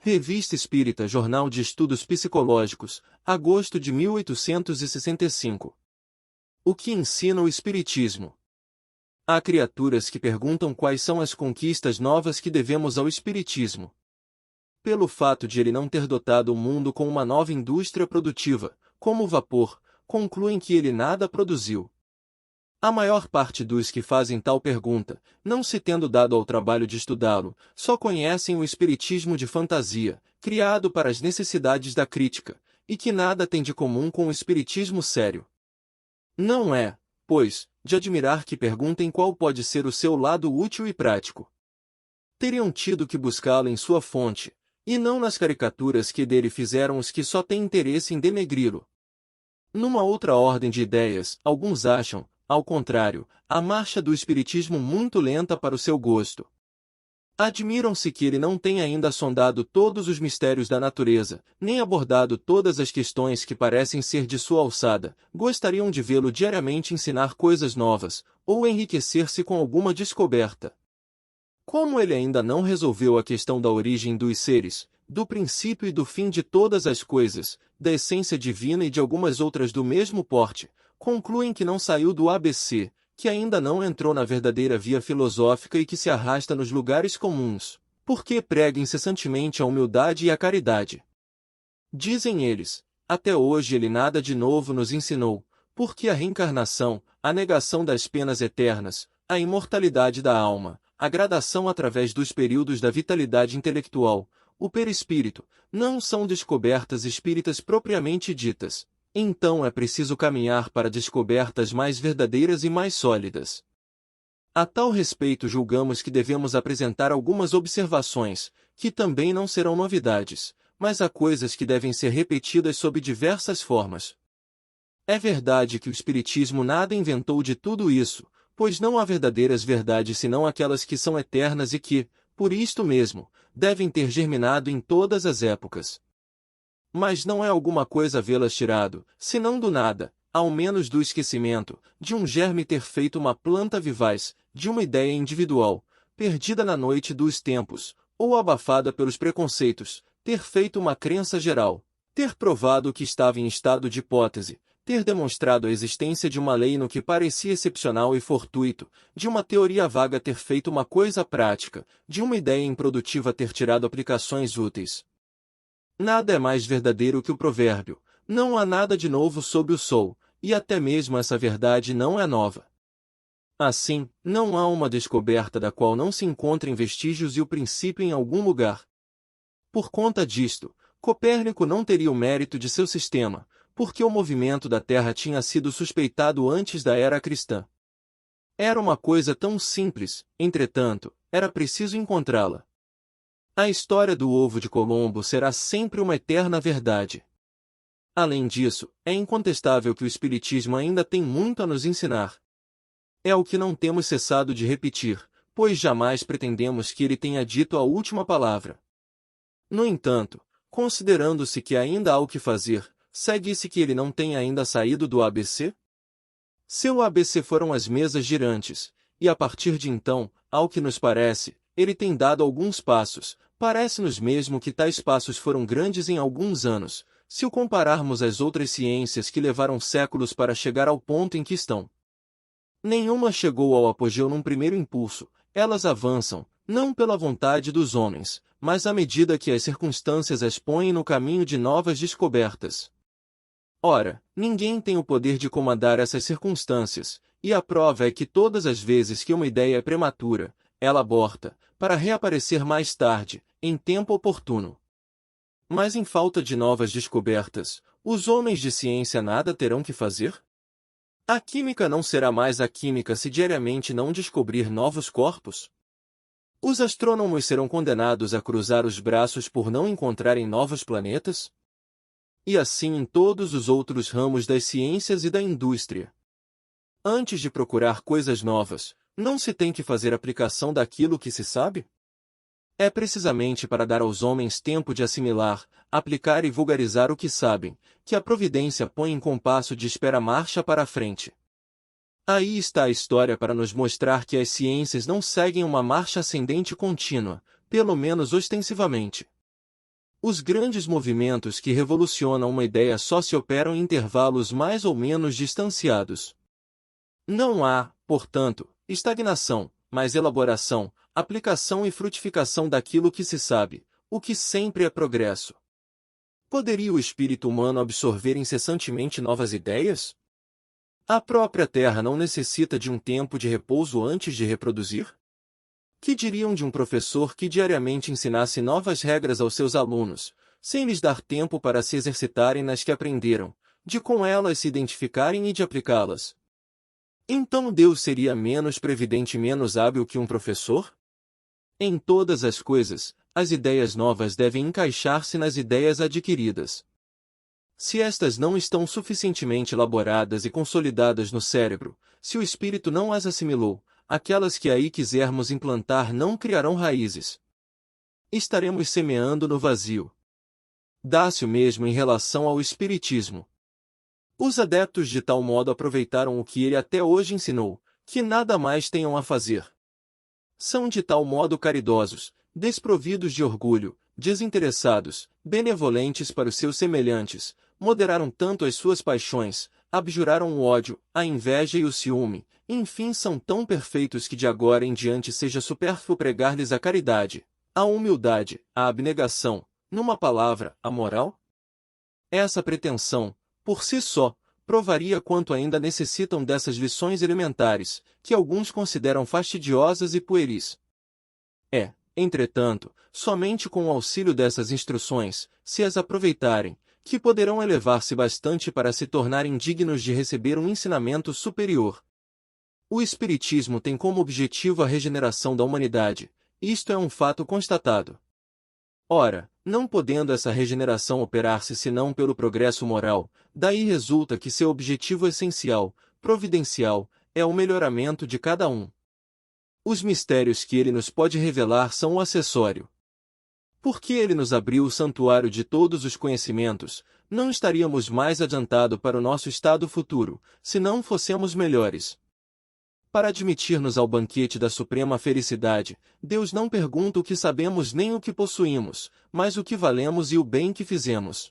Revista Espírita, Jornal de Estudos Psicológicos, agosto de 1865. O que ensina o Espiritismo? Há criaturas que perguntam quais são as conquistas novas que devemos ao Espiritismo. Pelo fato de ele não ter dotado o mundo com uma nova indústria produtiva, como o vapor, concluem que ele nada produziu. A maior parte dos que fazem tal pergunta, não se tendo dado ao trabalho de estudá-lo, só conhecem o espiritismo de fantasia, criado para as necessidades da crítica, e que nada tem de comum com o espiritismo sério. Não é, pois, de admirar que perguntem qual pode ser o seu lado útil e prático. Teriam tido que buscá-lo em sua fonte, e não nas caricaturas que dele fizeram os que só têm interesse em denegri-lo. Numa outra ordem de ideias, alguns acham, ao contrário, a marcha do espiritismo muito lenta para o seu gosto. Admiram-se que ele não tenha ainda sondado todos os mistérios da natureza, nem abordado todas as questões que parecem ser de sua alçada, gostariam de vê-lo diariamente ensinar coisas novas, ou enriquecer-se com alguma descoberta. Como ele ainda não resolveu a questão da origem dos seres, do princípio e do fim de todas as coisas, da essência divina e de algumas outras do mesmo porte, concluem que não saiu do ABC, que ainda não entrou na verdadeira via filosófica e que se arrasta nos lugares comuns, porque prega incessantemente a humildade e a caridade. Dizem eles, até hoje ele nada de novo nos ensinou, porque a reencarnação, a negação das penas eternas, a imortalidade da alma, a gradação através dos períodos da vitalidade intelectual, o perispírito, não são descobertas espíritas propriamente ditas. Então é preciso caminhar para descobertas mais verdadeiras e mais sólidas. A tal respeito julgamos que devemos apresentar algumas observações, que também não serão novidades, mas há coisas que devem ser repetidas sob diversas formas. É verdade que o Espiritismo nada inventou de tudo isso, pois não há verdadeiras verdades senão aquelas que são eternas e que, por isto mesmo, devem ter germinado em todas as épocas. Mas não é alguma coisa vê-las tirado, senão do nada, ao menos do esquecimento, de um germe ter feito uma planta vivaz, de uma ideia individual, perdida na noite dos tempos, ou abafada pelos preconceitos, ter feito uma crença geral, ter provado que estava em estado de hipótese, ter demonstrado a existência de uma lei no que parecia excepcional e fortuito, de uma teoria vaga ter feito uma coisa prática, de uma ideia improdutiva ter tirado aplicações úteis. Nada é mais verdadeiro que o provérbio, não há nada de novo sob o sol, e até mesmo essa verdade não é nova. Assim, não há uma descoberta da qual não se encontrem vestígios e o princípio em algum lugar. Por conta disto, Copérnico não teria o mérito de seu sistema, porque o movimento da Terra tinha sido suspeitado antes da era cristã. Era uma coisa tão simples, entretanto, era preciso encontrá-la. A história do ovo de Colombo será sempre uma eterna verdade. Além disso, é incontestável que o Espiritismo ainda tem muito a nos ensinar. É o que não temos cessado de repetir, pois jamais pretendemos que ele tenha dito a última palavra. No entanto, considerando-se que ainda há o que fazer, segue-se que ele não tem ainda saído do ABC? Seu ABC foram as mesas girantes, e a partir de então, ao que nos parece, ele tem dado alguns passos. Parece-nos mesmo que tais passos foram grandes em alguns anos, se o compararmos às outras ciências que levaram séculos para chegar ao ponto em que estão. Nenhuma chegou ao apogeu num primeiro impulso, elas avançam, não pela vontade dos homens, mas à medida que as circunstâncias as põem no caminho de novas descobertas. Ora, ninguém tem o poder de comandar essas circunstâncias, e a prova é que todas as vezes que uma ideia é prematura, ela aborta, para reaparecer mais tarde, em tempo oportuno. Mas em falta de novas descobertas, os homens de ciência nada terão que fazer? A química não será mais a química se diariamente não descobrir novos corpos? Os astrônomos serão condenados a cruzar os braços por não encontrarem novos planetas? E assim em todos os outros ramos das ciências e da indústria. Antes de procurar coisas novas, não se tem que fazer aplicação daquilo que se sabe? É precisamente para dar aos homens tempo de assimilar, aplicar e vulgarizar o que sabem, que a providência põe em compasso de espera marcha para a frente. Aí está a história para nos mostrar que as ciências não seguem uma marcha ascendente contínua, pelo menos ostensivamente. Os grandes movimentos que revolucionam uma ideia só se operam em intervalos mais ou menos distanciados. Não há, portanto, estagnação, mas elaboração, aplicação e frutificação daquilo que se sabe, o que sempre é progresso. Poderia o espírito humano absorver incessantemente novas ideias? A própria Terra não necessita de um tempo de repouso antes de reproduzir? Que diriam de um professor que diariamente ensinasse novas regras aos seus alunos, sem lhes dar tempo para se exercitarem nas que aprenderam, de com elas se identificarem e de aplicá-las? Então Deus seria menos previdente e menos hábil que um professor? Em todas as coisas, as ideias novas devem encaixar-se nas ideias adquiridas. Se estas não estão suficientemente elaboradas e consolidadas no cérebro, se o espírito não as assimilou, aquelas que aí quisermos implantar não criarão raízes. Estaremos semeando no vazio. Dá-se o mesmo em relação ao espiritismo. Os adeptos de tal modo aproveitaram o que ele até hoje ensinou, que nada mais tenham a fazer. São de tal modo caridosos, desprovidos de orgulho, desinteressados, benevolentes para os seus semelhantes, moderaram tanto as suas paixões, abjuraram o ódio, a inveja e o ciúme, enfim são tão perfeitos que de agora em diante seja supérfluo pregar-lhes a caridade, a humildade, a abnegação, numa palavra, a moral? Essa pretensão, por si só, provaria quanto ainda necessitam dessas lições elementares, que alguns consideram fastidiosas e pueris. É, entretanto, somente com o auxílio dessas instruções, se as aproveitarem, que poderão elevar-se bastante para se tornarem dignos de receber um ensinamento superior. O Espiritismo tem como objetivo a regeneração da humanidade, isto é um fato constatado. Ora, não podendo essa regeneração operar-se senão pelo progresso moral, daí resulta que seu objetivo essencial, providencial, é o melhoramento de cada um. Os mistérios que ele nos pode revelar são o acessório. Porque ele nos abriu o santuário de todos os conhecimentos, não estaríamos mais adiantado para o nosso estado futuro, se não fossemos melhores. Para admitir-nos ao banquete da suprema felicidade, Deus não pergunta o que sabemos nem o que possuímos, mas o que valemos e o bem que fizemos.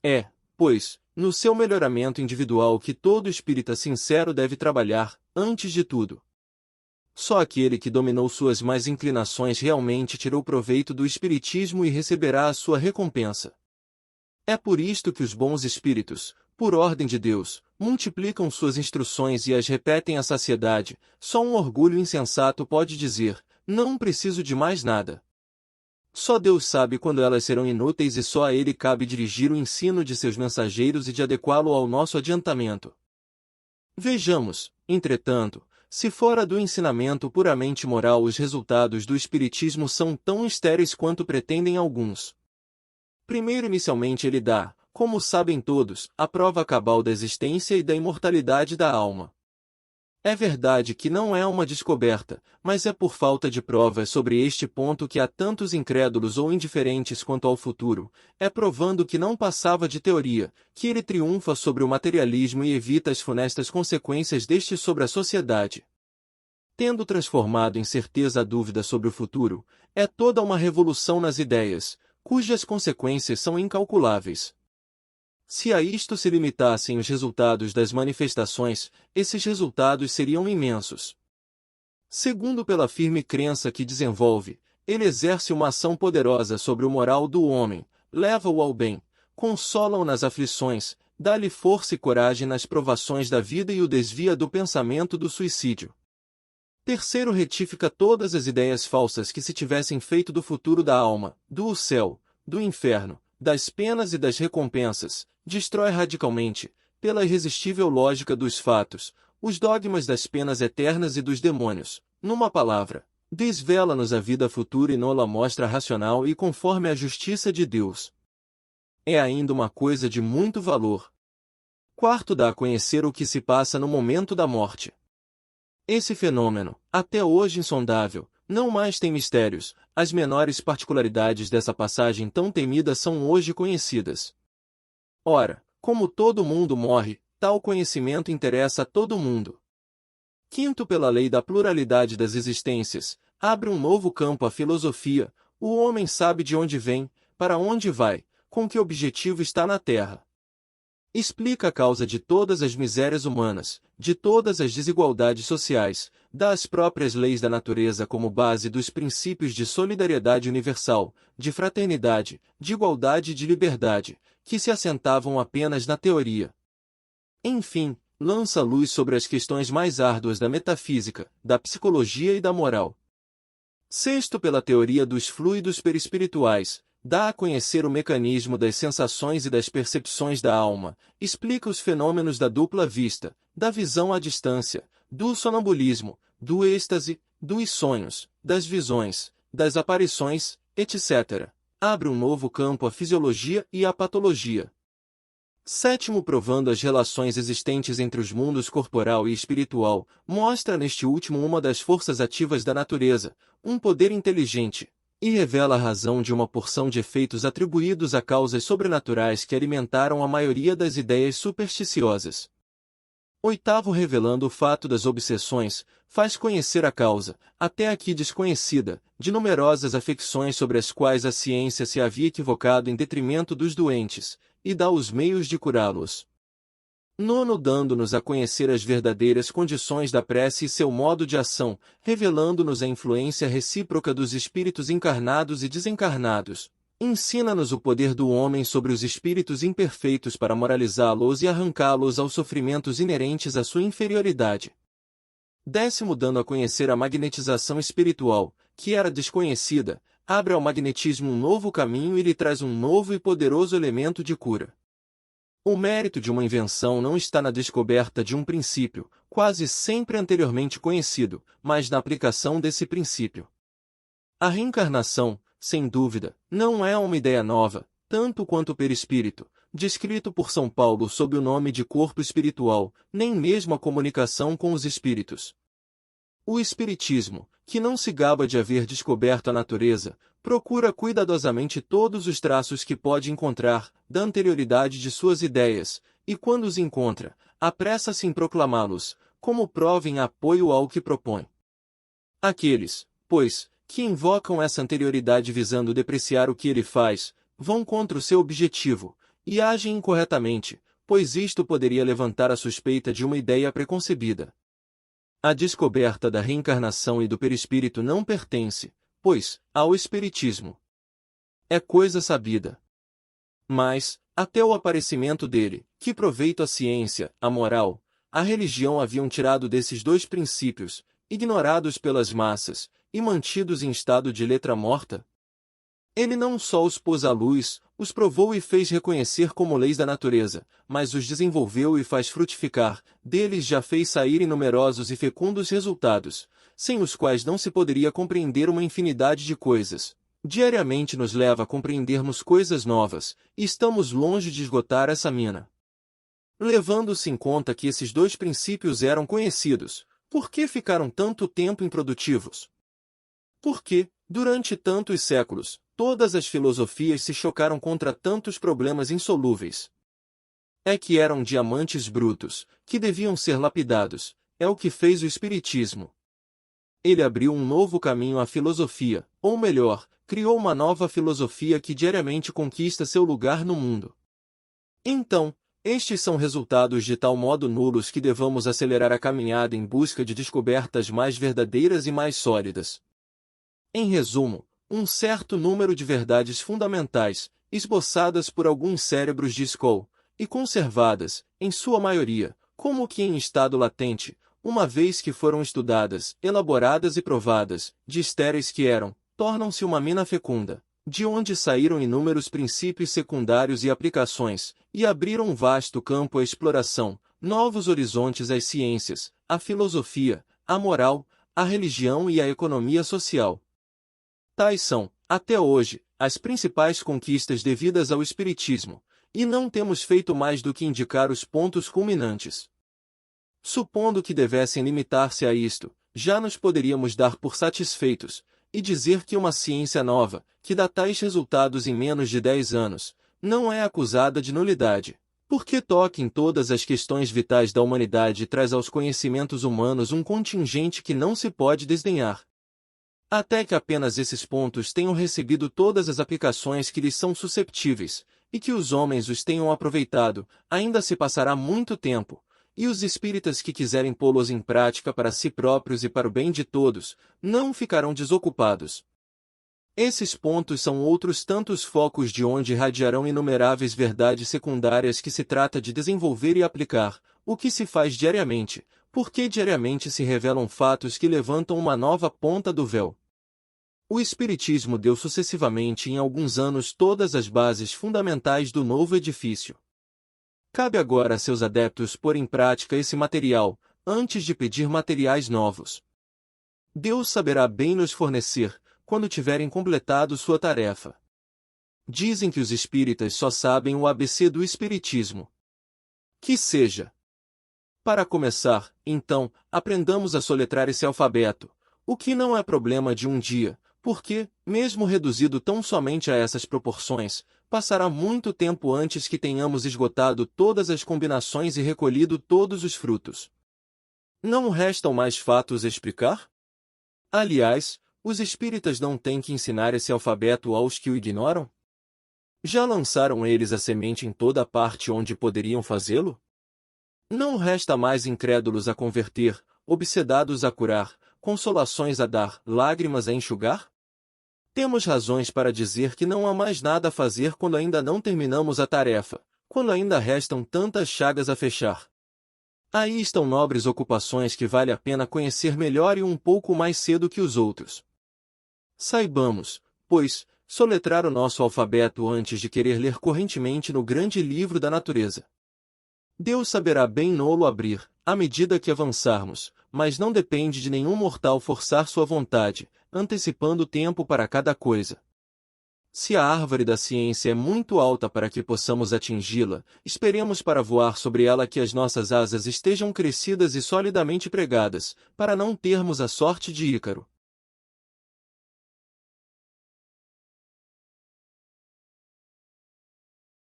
É, pois, no seu melhoramento individual que todo espírita sincero deve trabalhar, antes de tudo. Só aquele que dominou suas más inclinações realmente tirou proveito do espiritismo e receberá a sua recompensa. É por isto que os bons espíritos, por ordem de Deus, multiplicam suas instruções e as repetem à saciedade. Só um orgulho insensato pode dizer, não preciso de mais nada. Só Deus sabe quando elas serão inúteis e só a Ele cabe dirigir o ensino de seus mensageiros e de adequá-lo ao nosso adiantamento. Vejamos, entretanto, se fora do ensinamento puramente moral os resultados do espiritismo são tão estéreis quanto pretendem alguns. Primeiro inicialmente ele dá, como sabem todos, a prova cabal da existência e da imortalidade da alma. É verdade que não é uma descoberta, mas é por falta de provas sobre este ponto que há tantos incrédulos ou indiferentes quanto ao futuro, é provando que não passava de teoria, que ele triunfa sobre o materialismo e evita as funestas consequências deste sobre a sociedade. Tendo transformado em certeza a dúvida sobre o futuro, é toda uma revolução nas ideias, cujas consequências são incalculáveis. Se a isto se limitassem os resultados das manifestações, esses resultados seriam imensos. Segundo pela firme crença que desenvolve, ele exerce uma ação poderosa sobre o moral do homem, leva-o ao bem, consola-o nas aflições, dá-lhe força e coragem nas provações da vida e o desvia do pensamento do suicídio. Terceiro, retifica todas as ideias falsas que se tivessem feito do futuro da alma, do céu, do inferno, das penas e das recompensas, destrói radicalmente, pela irresistível lógica dos fatos, os dogmas das penas eternas e dos demônios. Numa palavra, desvela-nos a vida futura e nola mostra racional e conforme a justiça de Deus. É ainda uma coisa de muito valor. Quarto, dá a conhecer o que se passa no momento da morte. Esse fenômeno, até hoje insondável, não mais tem mistérios, as menores particularidades dessa passagem tão temida são hoje conhecidas. Ora, como todo mundo morre, tal conhecimento interessa a todo mundo. Quinto, pela lei da pluralidade das existências, abre um novo campo à filosofia, o homem sabe de onde vem, para onde vai, com que objetivo está na Terra. Explica a causa de todas as misérias humanas, de todas as desigualdades sociais, dá as próprias leis da natureza como base dos princípios de solidariedade universal, de fraternidade, de igualdade e de liberdade, que se assentavam apenas na teoria. Enfim, lança luz sobre as questões mais árduas da metafísica, da psicologia e da moral. Sexto, pela teoria dos fluidos perispirituais, dá a conhecer o mecanismo das sensações e das percepções da alma, explica os fenômenos da dupla vista, da visão à distância, do sonambulismo, do êxtase, dos sonhos, das visões, das aparições, etc. Abre um novo campo à fisiologia e à patologia. Sétimo, provando as relações existentes entre os mundos corporal e espiritual, mostra neste último uma das forças ativas da natureza, um poder inteligente, e revela a razão de uma porção de efeitos atribuídos a causas sobrenaturais que alimentaram a maioria das ideias supersticiosas. Oitavo, revelando o fato das obsessões, faz conhecer a causa, até aqui desconhecida, de numerosas afecções sobre as quais a ciência se havia equivocado em detrimento dos doentes, e dá os meios de curá-los. Nono, dando-nos a conhecer as verdadeiras condições da prece e seu modo de ação, revelando-nos a influência recíproca dos espíritos encarnados e desencarnados. Ensina-nos o poder do homem sobre os espíritos imperfeitos para moralizá-los e arrancá-los aos sofrimentos inerentes à sua inferioridade. Décimo, dando a conhecer a magnetização espiritual, que era desconhecida, abre ao magnetismo um novo caminho e lhe traz um novo e poderoso elemento de cura. O mérito de uma invenção não está na descoberta de um princípio, quase sempre anteriormente conhecido, mas na aplicação desse princípio. A reencarnação, sem dúvida, não é uma ideia nova, tanto quanto o perispírito, descrito por São Paulo sob o nome de corpo espiritual, nem mesmo a comunicação com os espíritos. O Espiritismo, que não se gaba de haver descoberto a natureza, procura cuidadosamente todos os traços que pode encontrar, da anterioridade de suas ideias, e quando os encontra, apressa-se em proclamá-los, como prova em apoio ao que propõe. Aqueles, pois, que invocam essa anterioridade visando depreciar o que ele faz, vão contra o seu objetivo, e agem incorretamente, pois isto poderia levantar a suspeita de uma ideia preconcebida. A descoberta da reencarnação e do perispírito não pertence, pois, ao espiritismo. É coisa sabida. Mas, até o aparecimento dele, que proveito a ciência, a moral, a religião haviam tirado desses dois princípios, ignorados pelas massas, e mantidos em estado de letra morta? Ele não só os pôs à luz, os provou e fez reconhecer como leis da natureza, mas os desenvolveu e faz frutificar, deles já fez saírem numerosos e fecundos resultados, sem os quais não se poderia compreender uma infinidade de coisas. Diariamente nos leva a compreendermos coisas novas, e estamos longe de esgotar essa mina. Levando-se em conta que esses dois princípios eram conhecidos, por que ficaram tanto tempo improdutivos? Porque, durante tantos séculos, todas as filosofias se chocaram contra tantos problemas insolúveis. É que eram diamantes brutos, que deviam ser lapidados, é o que fez o Espiritismo. Ele abriu um novo caminho à filosofia, ou melhor, criou uma nova filosofia que diariamente conquista seu lugar no mundo. Então, estes são resultados de tal modo nulos que devamos acelerar a caminhada em busca de descobertas mais verdadeiras e mais sólidas. Em resumo, um certo número de verdades fundamentais, esboçadas por alguns cérebros de escola, e conservadas, em sua maioria, como que em estado latente, uma vez que foram estudadas, elaboradas e provadas, de estéreis que eram, tornam-se uma mina fecunda, de onde saíram inúmeros princípios secundários e aplicações, e abriram um vasto campo à exploração, novos horizontes às ciências, à filosofia, à moral, à religião e à economia social. Tais são, até hoje, as principais conquistas devidas ao Espiritismo, e não temos feito mais do que indicar os pontos culminantes. Supondo que devessem limitar-se a isto, já nos poderíamos dar por satisfeitos, e dizer que uma ciência nova, que dá tais resultados em menos de 10 anos, não é acusada de nulidade, porque toca em todas as questões vitais da humanidade e traz aos conhecimentos humanos um contingente que não se pode desdenhar. Até que apenas esses pontos tenham recebido todas as aplicações que lhes são susceptíveis, e que os homens os tenham aproveitado, ainda se passará muito tempo, e os espíritas que quiserem pô-los em prática para si próprios e para o bem de todos, não ficarão desocupados. Esses pontos são outros tantos focos de onde irradiarão inumeráveis verdades secundárias que se trata de desenvolver e aplicar, o que se faz diariamente, porque diariamente se revelam fatos que levantam uma nova ponta do véu. O Espiritismo deu sucessivamente em alguns anos todas as bases fundamentais do novo edifício. Cabe agora a seus adeptos pôr em prática esse material, antes de pedir materiais novos. Deus saberá bem nos fornecer, quando tiverem completado sua tarefa. Dizem que os espíritas só sabem o ABC do Espiritismo. Que seja. Para começar, então, aprendamos a soletrar esse alfabeto, o que não é problema de um dia, porque, mesmo reduzido tão somente a essas proporções, passará muito tempo antes que tenhamos esgotado todas as combinações e recolhido todos os frutos. Não restam mais fatos a explicar? Aliás, os espíritas não têm que ensinar esse alfabeto aos que o ignoram? Já lançaram eles a semente em toda a parte onde poderiam fazê-lo? Não resta mais incrédulos a converter, obsedados a curar, consolações a dar, lágrimas a enxugar? Temos razões para dizer que não há mais nada a fazer quando ainda não terminamos a tarefa, quando ainda restam tantas chagas a fechar. Aí estão nobres ocupações que vale a pena conhecer melhor e um pouco mais cedo que os outros. Saibamos, pois, soletrar o nosso alfabeto antes de querer ler correntemente no grande livro da natureza. Deus saberá bem no-lo abrir, à medida que avançarmos, mas não depende de nenhum mortal forçar sua vontade, antecipando o tempo para cada coisa. Se a árvore da ciência é muito alta para que possamos atingi-la, esperemos para voar sobre ela que as nossas asas estejam crescidas e solidamente pregadas, para não termos a sorte de Ícaro.